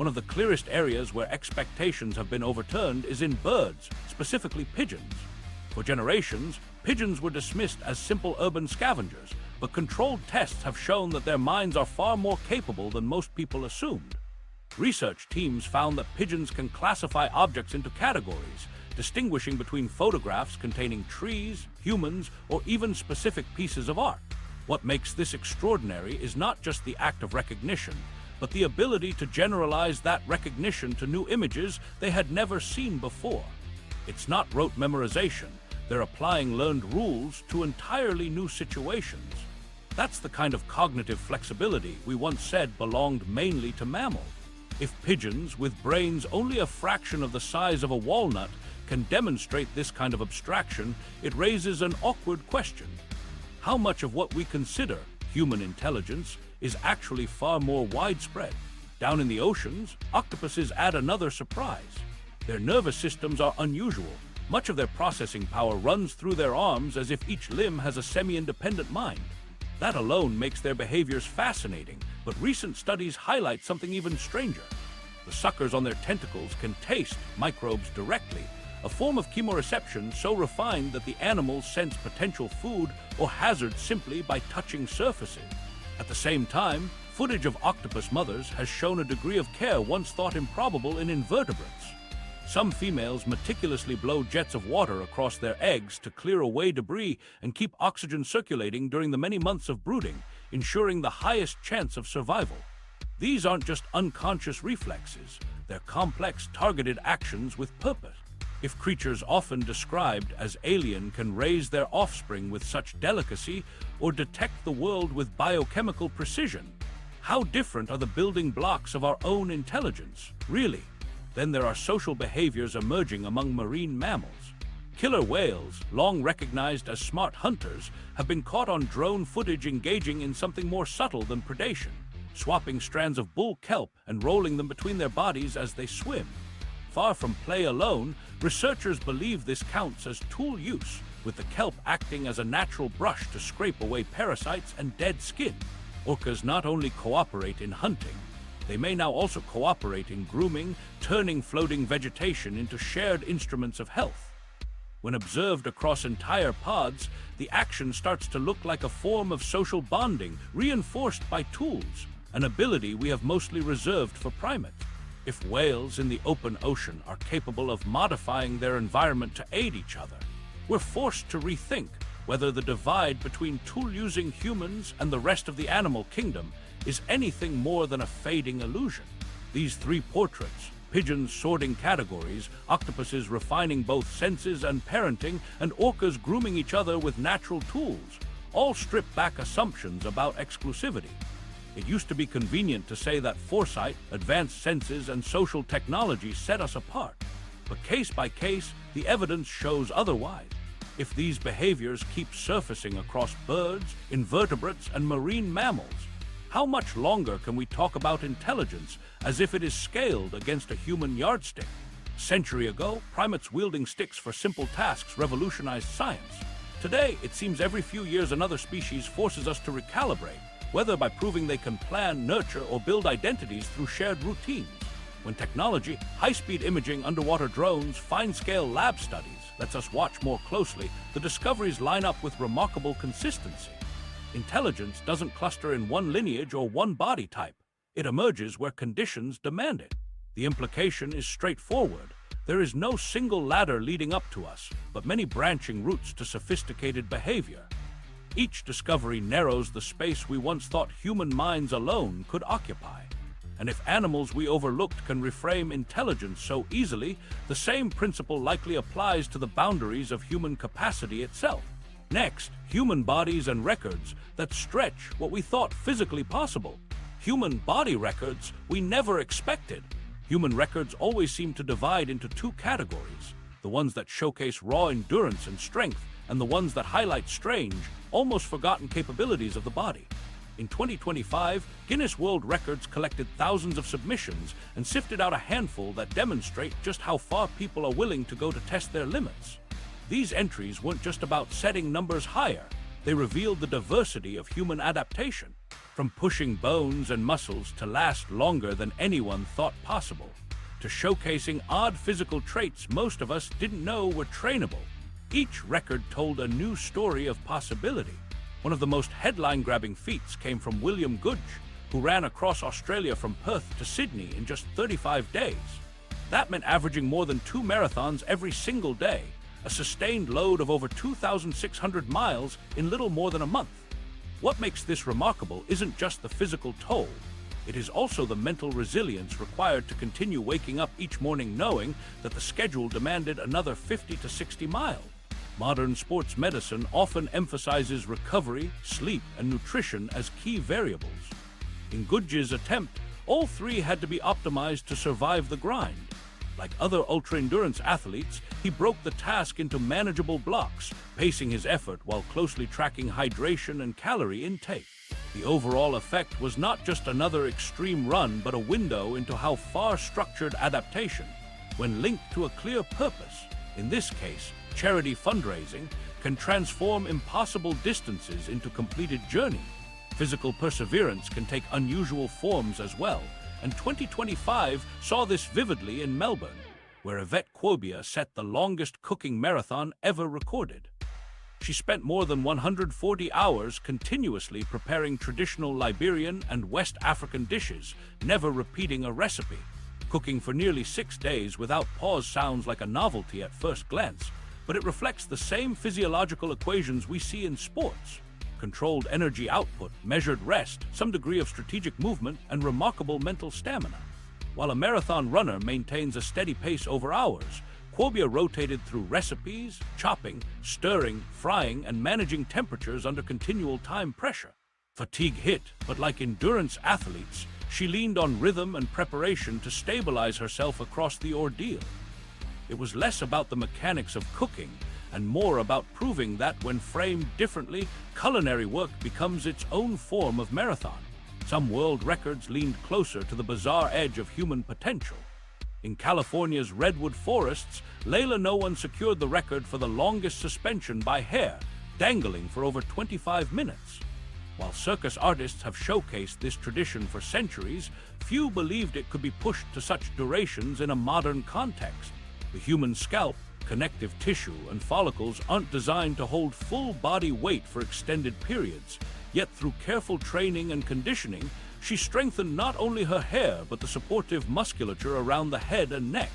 One of the clearest areas where expectations have been overturned is in birds, specifically pigeons. For generations, pigeons were dismissed as simple urban scavengers, but controlled tests have shown that their minds are far more capable than most people assumed. Research teams found that pigeons can classify objects into categories, distinguishing between photographs containing trees, humans, or even specific pieces of art. What makes this extraordinary is not just the act of recognition, but the ability to generalize that recognition to new images they had never seen before. It's not rote memorization, they're applying learned rules to entirely new situations. That's the kind of cognitive flexibility we once said belonged mainly to mammals. If pigeons, with brains only a fraction of the size of a walnut, can demonstrate this kind of abstraction, it raises an awkward question. How much of what we consider human intelligence is actually far more widespread? Down in the oceans, octopuses add another surprise. Their nervous systems are unusual. Much of their processing power runs through their arms as if each limb has a semi-independent mind. That alone makes their behaviors fascinating, but recent studies highlight something even stranger. The suckers on their tentacles can taste microbes directly, a form of chemoreception so refined that the animals sense potential food or hazard simply by touching surfaces. At the same time, footage of octopus mothers has shown a degree of care once thought improbable in invertebrates. Some females meticulously blow jets of water across their eggs to clear away debris and keep oxygen circulating during the many months of brooding, ensuring the highest chance of survival. These aren't just unconscious reflexes, they're complex, targeted actions with purpose. If creatures often described as alien can raise their offspring with such delicacy or detect the world with biochemical precision, how different are the building blocks of our own intelligence, really? Then there are social behaviors emerging among marine mammals. Killer whales, long recognized as smart hunters, have been caught on drone footage engaging in something more subtle than predation, swapping strands of bull kelp and rolling them between their bodies as they swim. Far from play alone, researchers believe this counts as tool use, with the kelp acting as a natural brush to scrape away parasites and dead skin. Orcas not only cooperate in hunting, they may now also cooperate in grooming, turning floating vegetation into shared instruments of health. When observed across entire pods, the action starts to look like a form of social bonding, reinforced by tools, an ability we have mostly reserved for primates. If whales in the open ocean are capable of modifying their environment to aid each other, we're forced to rethink whether the divide between tool-using humans and the rest of the animal kingdom is anything more than a fading illusion. These three portraits, pigeons sorting categories, octopuses refining both senses and parenting, and orcas grooming each other with natural tools, all strip back assumptions about exclusivity. It used to be convenient to say that foresight, advanced senses, and social technology set us apart. But case by case, the evidence shows otherwise. If these behaviors keep surfacing across birds, invertebrates, and marine mammals, how much longer can we talk about intelligence as if it is scaled against a human yardstick? A century ago, primates wielding sticks for simple tasks revolutionized science. Today, it seems every few years another species forces us to recalibrate, whether by proving they can plan, nurture, or build identities through shared routines. When technology, high-speed imaging, underwater drones, fine-scale lab studies lets us watch more closely, the discoveries line up with remarkable consistency. Intelligence doesn't cluster in one lineage or one body type. It emerges where conditions demand it. The implication is straightforward. There is no single ladder leading up to us, but many branching routes to sophisticated behavior. Each discovery narrows the space we once thought human minds alone could occupy. And if animals we overlooked can reframe intelligence so easily, the same principle likely applies to the boundaries of human capacity itself. Next, human bodies and records that stretch what we thought physically possible. Human body records we never expected. Human records always seem to divide into two categories: the ones that showcase raw endurance and strength, and the ones that highlight strange, almost forgotten capabilities of the body. In 2025, Guinness World Records collected thousands of submissions and sifted out a handful that demonstrate just how far people are willing to go to test their limits. These entries weren't just about setting numbers higher, they revealed the diversity of human adaptation. from pushing bones and muscles to last longer than anyone thought possible, to showcasing odd physical traits most of us didn't know were trainable. Each record told a new story of possibility. One of the most headline-grabbing feats came from William Gudge, who ran across Australia from Perth to Sydney in just 35 days. That meant averaging more than 2 marathons every single day, a sustained load of over 2,600 miles in little more than a month. What makes this remarkable isn't just the physical toll. It is also the mental resilience required to continue waking up each morning knowing that the schedule demanded another 50 to 60 miles. Modern sports medicine often emphasizes recovery, sleep, and nutrition as key variables. In Gudge's attempt, all three had to be optimized to survive the grind. Like other ultra-endurance athletes, he broke the task into manageable blocks, pacing his effort while closely tracking hydration and calorie intake. The overall effect was not just another extreme run, but a window into how far structured adaptation, when linked to a clear purpose, in this case, charity fundraising, can transform impossible distances into completed journeys. Physical perseverance can take unusual forms as well, and 2025 saw this vividly in Melbourne, where Yvette Quobia set the longest cooking marathon ever recorded. She spent more than 140 hours continuously preparing traditional Liberian and West African dishes, never repeating a recipe. Cooking for nearly 6 days without pause sounds like a novelty at first glance, but it reflects the same physiological equations we see in sports: controlled energy output, measured rest, some degree of strategic movement, and remarkable mental stamina. While a marathon runner maintains a steady pace over hours, Quobia rotated through recipes, chopping, stirring, frying, and managing temperatures under continual time pressure. Fatigue hit, but like endurance athletes, she leaned on rhythm and preparation to stabilize herself across the ordeal. It was less about the mechanics of cooking and more about proving that when framed differently, culinary work becomes its own form of marathon. Some world records leaned closer to the bizarre edge of human potential. In California's redwood forests, Layla No One secured the record for the longest suspension by hair, dangling for over 25 minutes. While circus artists have showcased this tradition for centuries, few believed it could be pushed to such durations in a modern context. The human scalp, connective tissue, and follicles aren't designed to hold full body weight for extended periods, yet through careful training and conditioning, she strengthened not only her hair but the supportive musculature around the head and neck.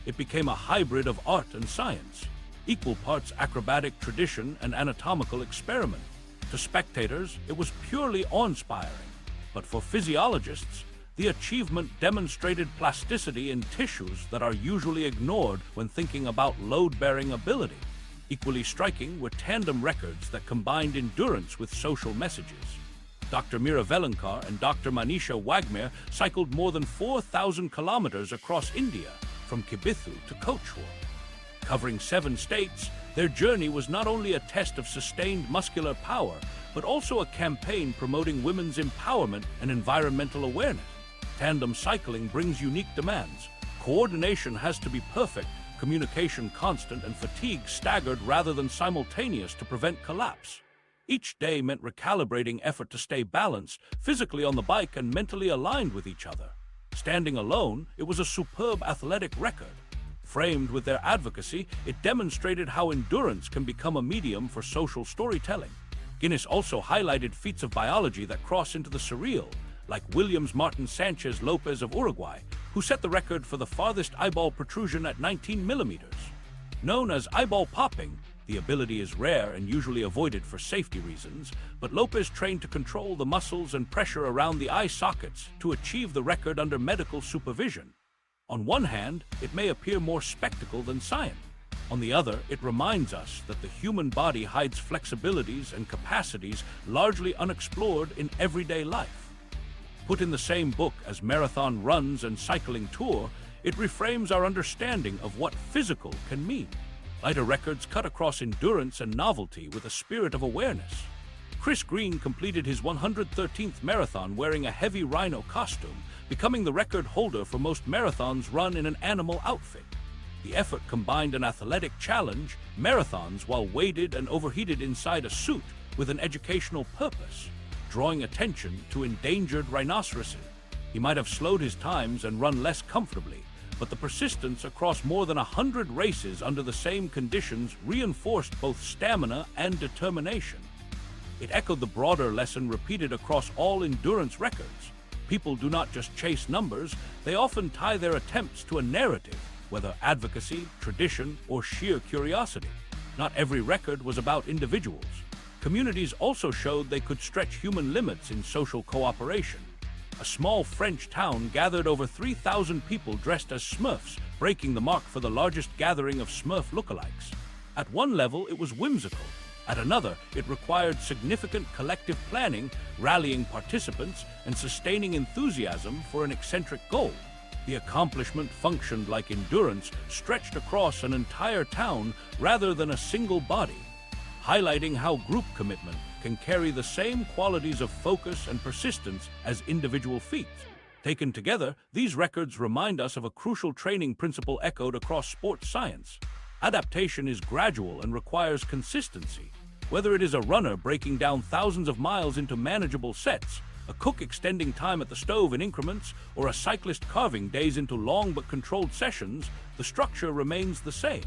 It became a hybrid of art and science, equal parts acrobatic tradition and anatomical experiment. To spectators, it was purely awe-inspiring, but for physiologists, the achievement demonstrated plasticity in tissues that are usually ignored when thinking about load-bearing ability. Equally striking were tandem records that combined endurance with social messages. Dr. Mira Velankar and Dr. Manisha Wagmer cycled more than 4,000 kilometers across India, from Kibithu to Kochwar. Covering 7 states, their journey was not only a test of sustained muscular power, but also a campaign promoting women's empowerment and environmental awareness. Tandem cycling brings unique demands. Coordination has to be perfect, communication constant, and fatigue staggered rather than simultaneous to prevent collapse. Each day meant recalibrating effort to stay balanced, physically on the bike and mentally aligned with each other. Standing alone, it was a superb athletic record. Framed with their advocacy, it demonstrated how endurance can become a medium for social storytelling. Guinness also highlighted feats of biology that cross into the surreal, like Williams Martin Sanchez Lopez of Uruguay, who set the record for the farthest eyeball protrusion at 19 millimeters. Known as eyeball popping, the ability is rare and usually avoided for safety reasons, but Lopez trained to control the muscles and pressure around the eye sockets to achieve the record under medical supervision. On one hand, it may appear more spectacle than science. On the other, it reminds us that the human body hides flexibilities and capacities largely unexplored in everyday life. Put in the same book as marathon runs and cycling tour, it reframes our understanding of what physical can mean. Lighter records cut across endurance and novelty with a spirit of awareness. Chris Green completed his 113th marathon wearing a heavy rhino costume, becoming the record holder for most marathons run in an animal outfit. The effort combined an athletic challenge, marathons while weighted and overheated inside a suit, with an educational purpose. drawing attention to endangered rhinoceroses. He might have slowed his times and run less comfortably, but the persistence across more than 100 races under the same conditions reinforced both stamina and determination. It echoed the broader lesson repeated across all endurance records. People do not just chase numbers, they often tie their attempts to a narrative, whether advocacy, tradition, or sheer curiosity. Not every record was about individuals. Communities also showed they could stretch human limits in social cooperation. A small French town gathered over 3,000 people dressed as Smurfs, breaking the mark for the largest gathering of Smurf lookalikes. At one level, it was whimsical. At another, it required significant collective planning, rallying participants, and sustaining enthusiasm for an eccentric goal. The accomplishment functioned like endurance, stretched across an entire town rather than a single body, highlighting how group commitment can carry the same qualities of focus and persistence as individual feats. Taken together, these records remind us of a crucial training principle echoed across sports science. Adaptation is gradual and requires consistency. Whether it is a runner breaking down thousands of miles into manageable sets, a cook extending time at the stove in increments, or a cyclist carving days into long but controlled sessions, the structure remains the same.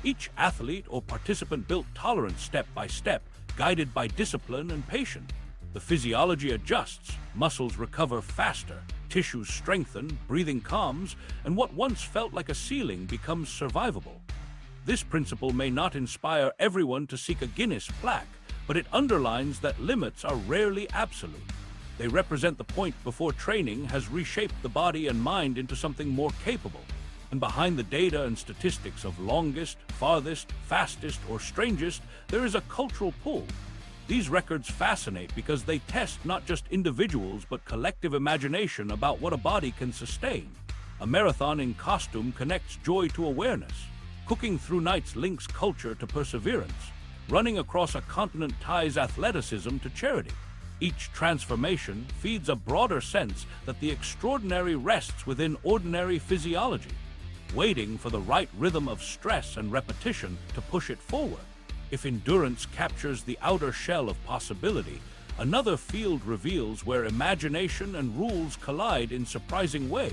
Each athlete or participant built tolerance step by step, guided by discipline and patience. The physiology adjusts, muscles recover faster, tissues strengthen, breathing calms, and what once felt like a ceiling becomes survivable. This principle may not inspire everyone to seek a Guinness plaque, but it underlines that limits are rarely absolute. They represent the point before training has reshaped the body and mind into something more capable. And behind the data and statistics of longest, farthest, fastest, or strangest, there is a cultural pull. These records fascinate because they test not just individuals but collective imagination about what a body can sustain. A marathon in costume connects joy to awareness. Cooking through nights links culture to perseverance. Running across a continent ties athleticism to charity. Each transformation feeds a broader sense that the extraordinary rests within ordinary physiology, waiting for the right rhythm of stress and repetition to push it forward. If endurance captures the outer shell of possibility, another field reveals where imagination and rules collide in surprising ways.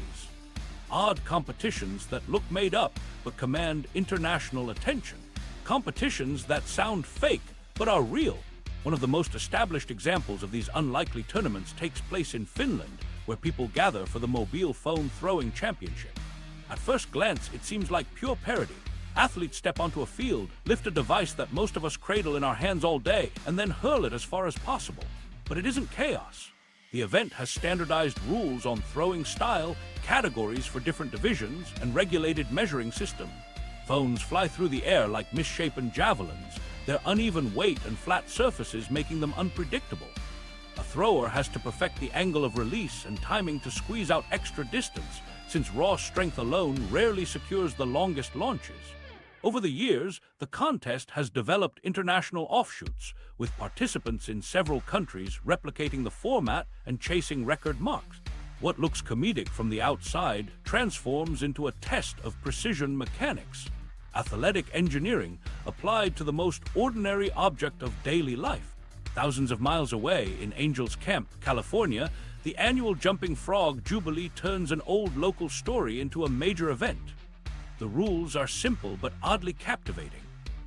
Odd competitions that look made up but command international attention. Competitions that sound fake but are real. One of the most established examples of these unlikely tournaments takes place in Finland, where people gather for the mobile phone throwing championship. At first glance, it seems like pure parody. Athletes step onto a field, lift a device that most of us cradle in our hands all day, and then hurl it as far as possible. But it isn't chaos. The event has standardized rules on throwing style, categories for different divisions, and regulated measuring system. Phones fly through the air like misshapen javelins, their uneven weight and flat surfaces making them unpredictable. A thrower has to perfect the angle of release and timing to squeeze out extra distance, since raw strength alone rarely secures the longest launches. Over the years, the contest has developed international offshoots, with participants in several countries replicating the format and chasing record marks. What looks comedic from the outside transforms into a test of precision mechanics, athletic engineering applied to the most ordinary object of daily life. Thousands of miles away in Angels Camp, California, the annual Jumping Frog Jubilee turns an old local story into a major event. The rules are simple but oddly captivating.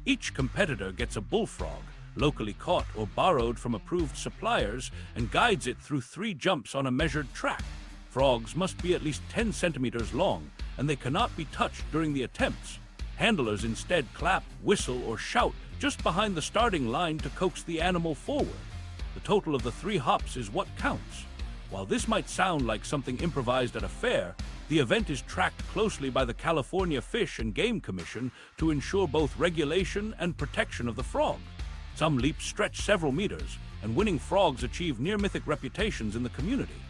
Each competitor gets a bullfrog, locally caught or borrowed from approved suppliers, and guides it through 3 jumps on a measured track. Frogs must be at least 10 centimeters long, and they cannot be touched during the attempts. Handlers instead clap, whistle, or shout just behind the starting line to coax the animal forward. The total of the 3 hops is what counts. While this might sound like something improvised at a fair, the event is tracked closely by the California Fish and Game Commission to ensure both regulation and protection of the frog. Some leaps stretch several meters, and winning frogs achieve near-mythic reputations in the community.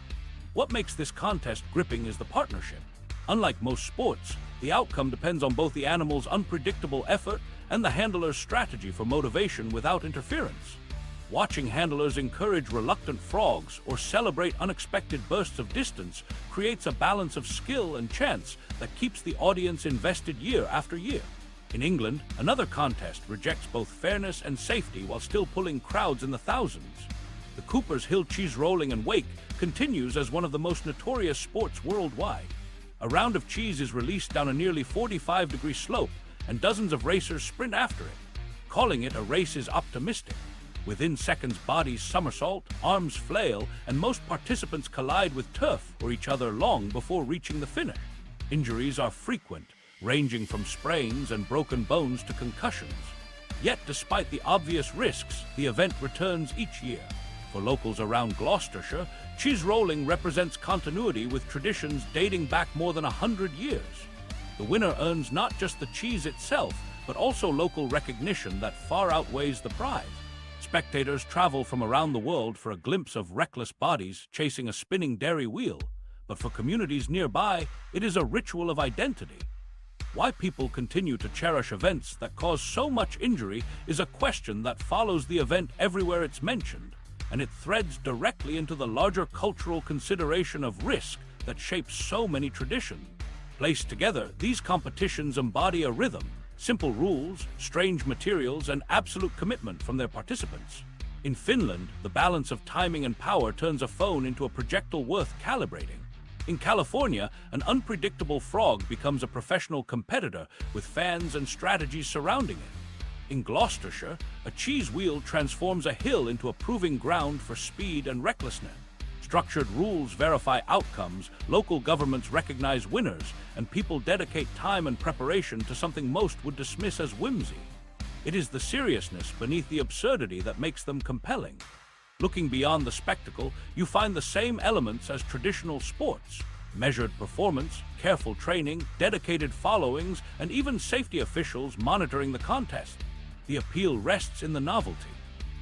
What makes this contest gripping is the partnership. Unlike most sports, the outcome depends on both the animal's unpredictable effort and the handler's strategy for motivation without interference. Watching handlers encourage reluctant frogs or celebrate unexpected bursts of distance creates a balance of skill and chance that keeps the audience invested year after year. In England, another contest rejects both fairness and safety while still pulling crowds in the thousands. The Cooper's Hill cheese rolling and wake continues as one of the most notorious sports worldwide. A round of cheese is released down a nearly 45-degree slope, and dozens of racers sprint after it. Calling it a race is optimistic. Within seconds, bodies somersault, arms flail, and most participants collide with turf or each other long before reaching the finish. Injuries are frequent, ranging from sprains and broken bones to concussions. Yet, despite the obvious risks, the event returns each year. For locals around Gloucestershire, cheese rolling represents continuity with traditions dating back more than 100 years. The winner earns not just the cheese itself, but also local recognition that far outweighs the prize. Spectators travel from around the world for a glimpse of reckless bodies chasing a spinning dairy wheel, but for communities nearby, it is a ritual of identity. Why people continue to cherish events that cause so much injury is a question that follows the event everywhere it's mentioned, and it threads directly into the larger cultural consideration of risk that shapes so many traditions. Placed together, these competitions embody a rhythm, simple rules, strange materials, and absolute commitment from their participants. In Finland, the balance of timing and power turns a phone into a projectile worth calibrating. In California, an unpredictable frog becomes a professional competitor with fans and strategies surrounding it. In Gloucestershire, a cheese wheel transforms a hill into a proving ground for speed and recklessness. Structured rules verify outcomes, local governments recognize winners, and people dedicate time and preparation to something most would dismiss as whimsy. It is the seriousness beneath the absurdity that makes them compelling. Looking beyond the spectacle, you find the same elements as traditional sports: measured performance, careful training, dedicated followings, and even safety officials monitoring the contest. The appeal rests in the novelty.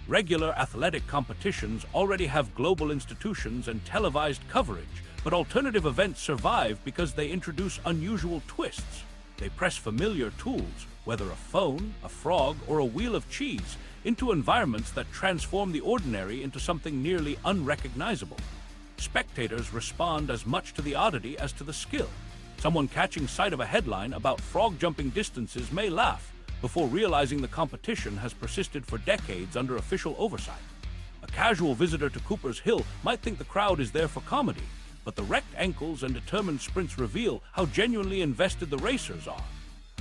Regular athletic competitions already have global institutions and televised coverage, but alternative events survive because they introduce unusual twists. They press familiar tools, whether a phone, a frog, or a wheel of cheese, into environments that transform the ordinary into something nearly unrecognizable. Spectators respond as much to the oddity as to the skill. Someone catching sight of a headline about frog jumping distances may laugh, before realizing the competition has persisted for decades under official oversight. A casual visitor to Cooper's Hill might think the crowd is there for comedy, but the wrecked ankles and determined sprints reveal how genuinely invested the racers are.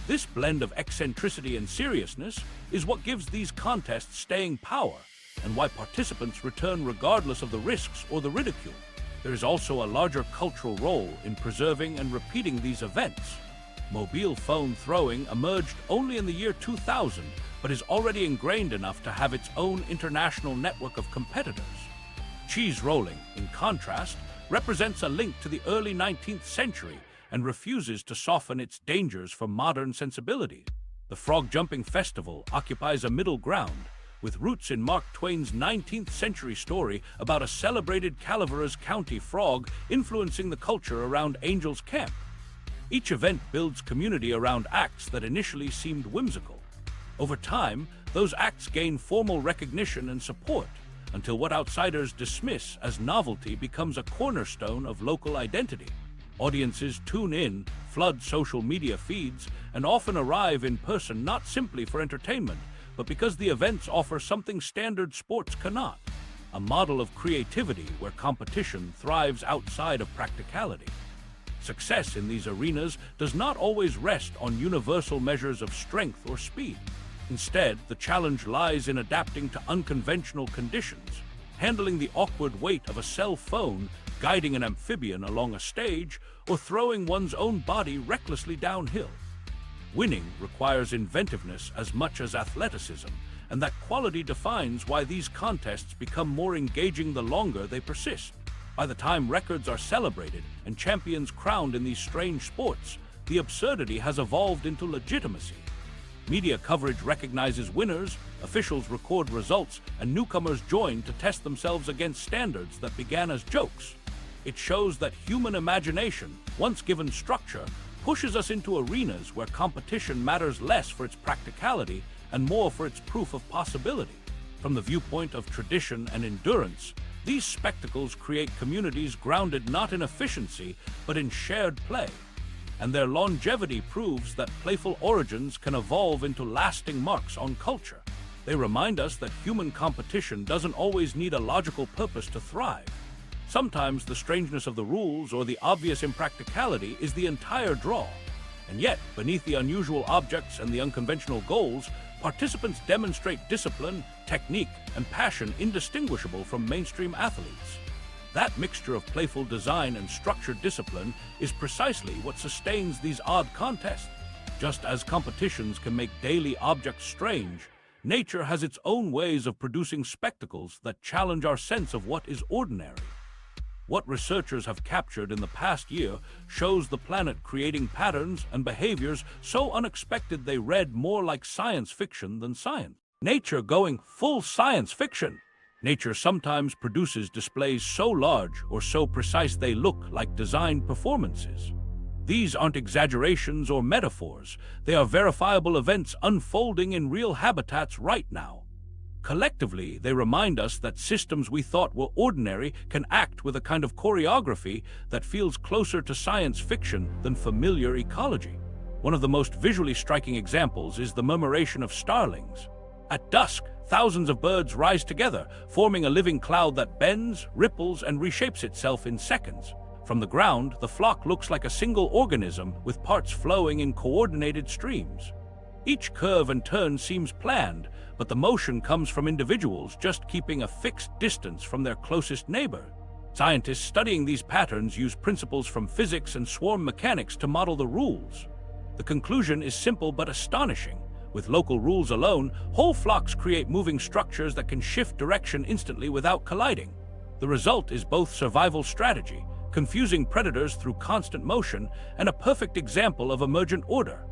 This blend of eccentricity and seriousness is what gives these contests staying power, and why participants return regardless of the risks or the ridicule. There is also a larger cultural role in preserving and repeating these events. Mobile phone throwing emerged only in the year 2000, but is already ingrained enough to have its own international network of competitors. Cheese rolling, in contrast, represents a link to the early 19th century and refuses to soften its dangers for modern sensibilities. The frog jumping festival occupies a middle ground, with roots in Mark Twain's 19th century story about a celebrated Calaveras County frog influencing the culture around Angel's Camp. Each event builds community around acts that initially seemed whimsical. Over time, those acts gain formal recognition and support, until what outsiders dismiss as novelty becomes a cornerstone of local identity. Audiences tune in, flood social media feeds, and often arrive in person not simply for entertainment, but because the events offer something standard sports cannot: a model of creativity where competition thrives outside of practicality. Success in these arenas does not always rest on universal measures of strength or speed. Instead, the challenge lies in adapting to unconventional conditions, handling the awkward weight of a cell phone, guiding an amphibian along a stage, or throwing one's own body recklessly downhill. Winning requires inventiveness as much as athleticism, and that quality defines why these contests become more engaging the longer they persist. By the time records are celebrated and champions crowned in these strange sports, the absurdity has evolved into legitimacy. Media coverage recognizes winners, officials record results, and newcomers join to test themselves against standards that began as jokes. It shows that human imagination, once given structure, pushes us into arenas where competition matters less for its practicality and more for its proof of possibility. From the viewpoint of tradition and endurance, these spectacles create communities grounded not in efficiency, but in shared play. And their longevity proves that playful origins can evolve into lasting marks on culture. They remind us that human competition doesn't always need a logical purpose to thrive. Sometimes the strangeness of the rules or the obvious impracticality is the entire draw. And yet, beneath the unusual objects and the unconventional goals, participants demonstrate discipline, technique, and passion indistinguishable from mainstream athletes. That mixture of playful design and structured discipline is precisely what sustains these odd contests. Just as competitions can make daily objects strange, nature has its own ways of producing spectacles that challenge our sense of what is ordinary. What researchers have captured in the past year shows the planet creating patterns and behaviors so unexpected they read more like science fiction than science. Nature going full science fiction. Nature sometimes produces displays so large or so precise they look like designed performances. These aren't exaggerations or metaphors. They are verifiable events unfolding in real habitats right now. Collectively, they remind us that systems we thought were ordinary can act with a kind of choreography that feels closer to science fiction than familiar ecology. One of the most visually striking examples is the murmuration of starlings. At dusk, thousands of birds rise together, forming a living cloud that bends, ripples, and reshapes itself in seconds. From the ground, the flock looks like a single organism with parts flowing in coordinated streams. Each curve and turn seems planned, but the motion comes from individuals just keeping a fixed distance from their closest neighbor. Scientists studying these patterns use principles from physics and swarm mechanics to model the rules. The conclusion is simple but astonishing. With local rules alone, whole flocks create moving structures that can shift direction instantly without colliding. The result is both survival strategy, confusing predators through constant motion, and a perfect example of emergent order.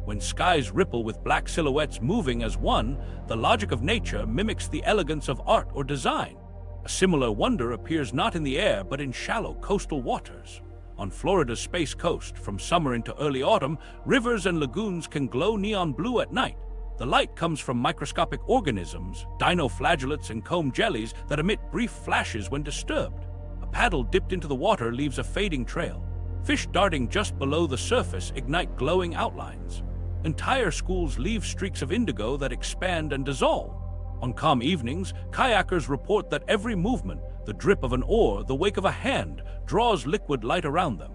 When skies ripple with black silhouettes moving as one, the logic of nature mimics the elegance of art or design. A similar wonder appears not in the air but in shallow coastal waters. On Florida's Space Coast, from summer into early autumn, rivers and lagoons can glow neon blue at night. The light comes from microscopic organisms, dinoflagellates and comb jellies that emit brief flashes when disturbed. A paddle dipped into the water leaves a fading trail. Fish darting just below the surface ignite glowing outlines. Entire schools leave streaks of indigo that expand and dissolve. On calm evenings, kayakers report that every movement, the drip of an oar, the wake of a hand, draws liquid light around them.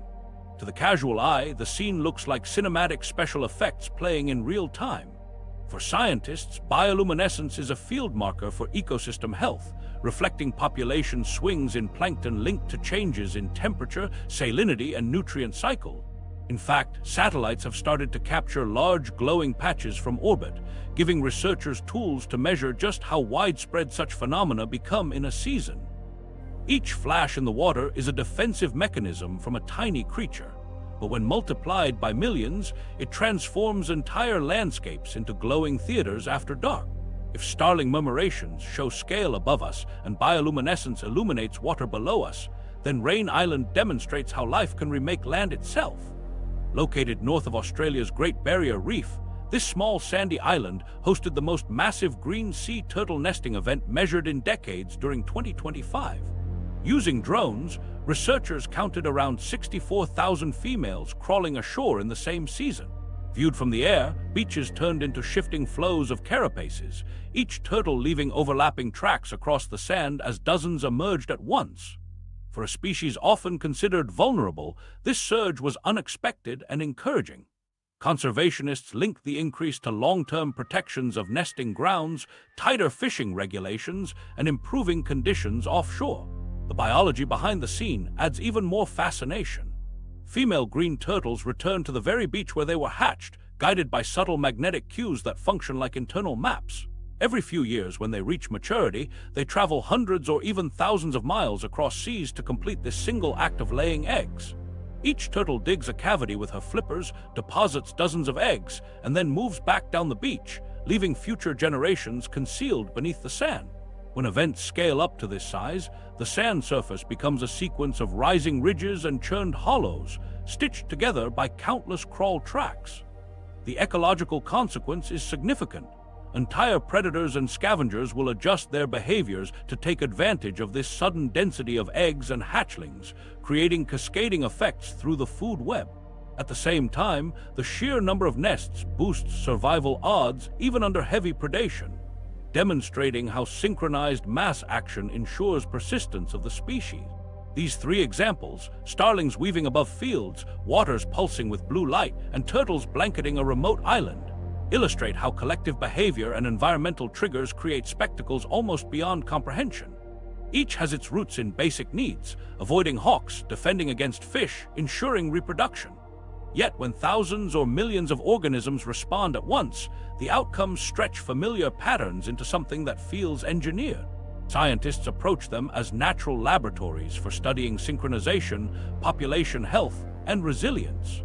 To the casual eye, the scene looks like cinematic special effects playing in real time. For scientists, bioluminescence is a field marker for ecosystem health, reflecting population swings in plankton linked to changes in temperature, salinity, and nutrient cycle. In fact, satellites have started to capture large glowing patches from orbit, giving researchers tools to measure just how widespread such phenomena become in a season. Each flash in the water is a defensive mechanism from a tiny creature, but when multiplied by millions, it transforms entire landscapes into glowing theaters after dark. If starling murmurations show scale above us and bioluminescence illuminates water below us, then Rain Island demonstrates how life can remake land itself. Located north of Australia's Great Barrier Reef, this small sandy island hosted the most massive green sea turtle nesting event measured in decades during 2025. Using drones, researchers counted around 64,000 females crawling ashore in the same season. Viewed from the air, beaches turned into shifting flows of carapaces, each turtle leaving overlapping tracks across the sand as dozens emerged at once. For a species often considered vulnerable, this surge was unexpected and encouraging. Conservationists link the increase to long-term protections of nesting grounds, tighter fishing regulations, and improving conditions offshore. The biology behind the scene adds even more fascination. Female green turtles return to the very beach where they were hatched, guided by subtle magnetic cues that function like internal maps. Every few years, when they reach maturity, they travel hundreds or even thousands of miles across seas to complete this single act of laying eggs. Each turtle digs a cavity with her flippers, deposits dozens of eggs, and then moves back down the beach, leaving future generations concealed beneath the sand. When events scale up to this size, the sand surface becomes a sequence of rising ridges and churned hollows, stitched together by countless crawl tracks. The ecological consequence is significant. Entire predators and scavengers will adjust their behaviors to take advantage of this sudden density of eggs and hatchlings, creating cascading effects through the food web. At the same time, the sheer number of nests boosts survival odds even under heavy predation. demonstrating how synchronized mass action ensures persistence of the species. These three examples, starlings weaving above fields, waters pulsing with blue light, and turtles blanketing a remote island, illustrate how collective behavior and environmental triggers create spectacles almost beyond comprehension. Each has its roots in basic needs: avoiding hawks, defending against fish, ensuring reproduction. Yet when thousands or millions of organisms respond at once, the outcomes stretch familiar patterns into something that feels engineered. Scientists approach them as natural laboratories for studying synchronization, population health, and resilience.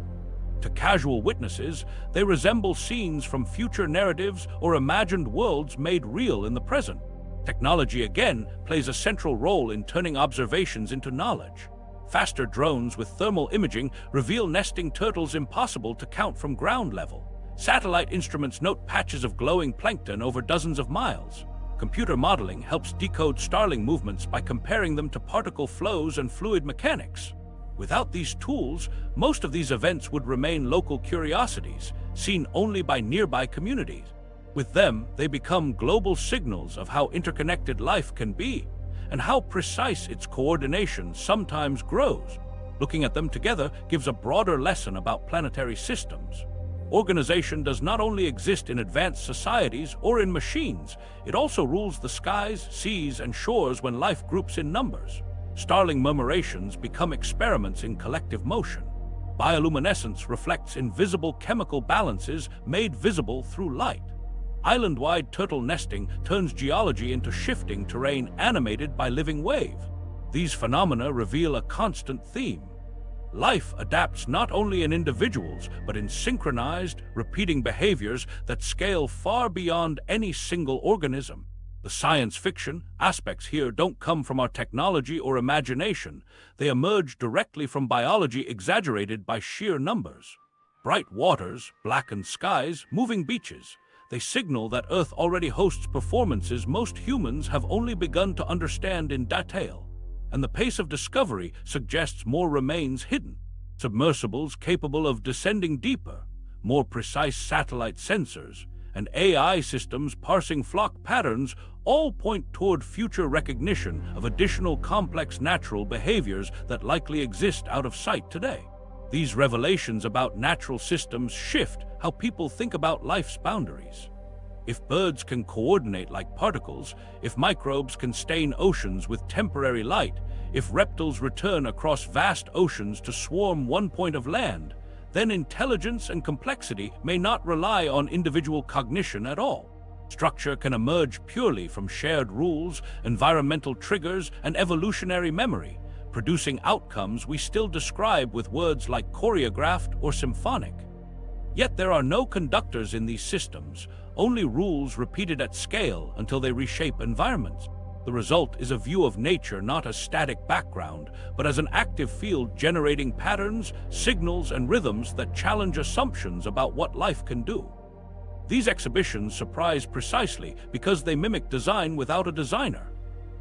To casual witnesses, they resemble scenes from future narratives or imagined worlds made real in the present. Technology again plays a central role in turning observations into knowledge. Faster drones with thermal imaging reveal nesting turtles impossible to count from ground level. Satellite instruments note patches of glowing plankton over dozens of miles. Computer modeling helps decode starling movements by comparing them to particle flows and fluid mechanics. Without these tools, most of these events would remain local curiosities, seen only by nearby communities. With them, they become global signals of how interconnected life can be, and how precise its coordination sometimes grows. Looking at them together gives a broader lesson about planetary systems. Organization does not only exist in advanced societies or in machines, it also rules the skies, seas, and shores when life groups in numbers. Starling murmurations become experiments in collective motion. Bioluminescence reflects invisible chemical balances made visible through light. Island-wide turtle nesting turns geology into shifting terrain animated by living wave. These phenomena reveal a constant theme. Life adapts not only in individuals, but in synchronized, repeating behaviors that scale far beyond any single organism. The science fiction aspects here don't come from our technology or imagination. They emerge directly from biology exaggerated by sheer numbers. Bright waters, blackened skies, moving beaches. They signal that Earth already hosts performances most humans have only begun to understand in detail. And the pace of discovery suggests more remains hidden. Submersibles capable of descending deeper, more precise satellite sensors, and AI systems parsing flock patterns all point toward future recognition of additional complex natural behaviors that likely exist out of sight today. These revelations about natural systems shift how people think about life's boundaries. If birds can coordinate like particles, if microbes can stain oceans with temporary light, if reptiles return across vast oceans to swarm one point of land, then intelligence and complexity may not rely on individual cognition at all. Structure can emerge purely from shared rules, environmental triggers, and evolutionary memory, producing outcomes we still describe with words like choreographed or symphonic. Yet there are no conductors in these systems, only rules repeated at scale until they reshape environments. The result is a view of nature not as static background, but as an active field generating patterns, signals, and rhythms that challenge assumptions about what life can do. These exhibitions surprise precisely because they mimic design without a designer.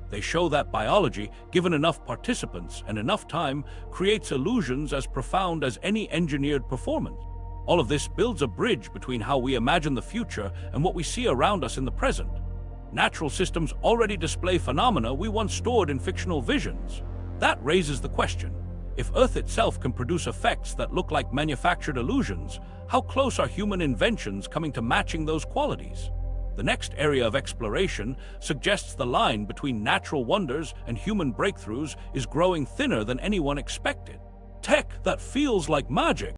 They show that biology, given enough participants and enough time, creates illusions as profound as any engineered performance. All of this builds a bridge between how we imagine the future and what we see around us in the present. Natural systems already display phenomena we once stored in fictional visions. That raises the question: if Earth itself can produce effects that look like manufactured illusions, how close are human inventions coming to matching those qualities? The next area of exploration suggests the line between natural wonders and human breakthroughs is growing thinner than anyone expected. Tech that feels like magic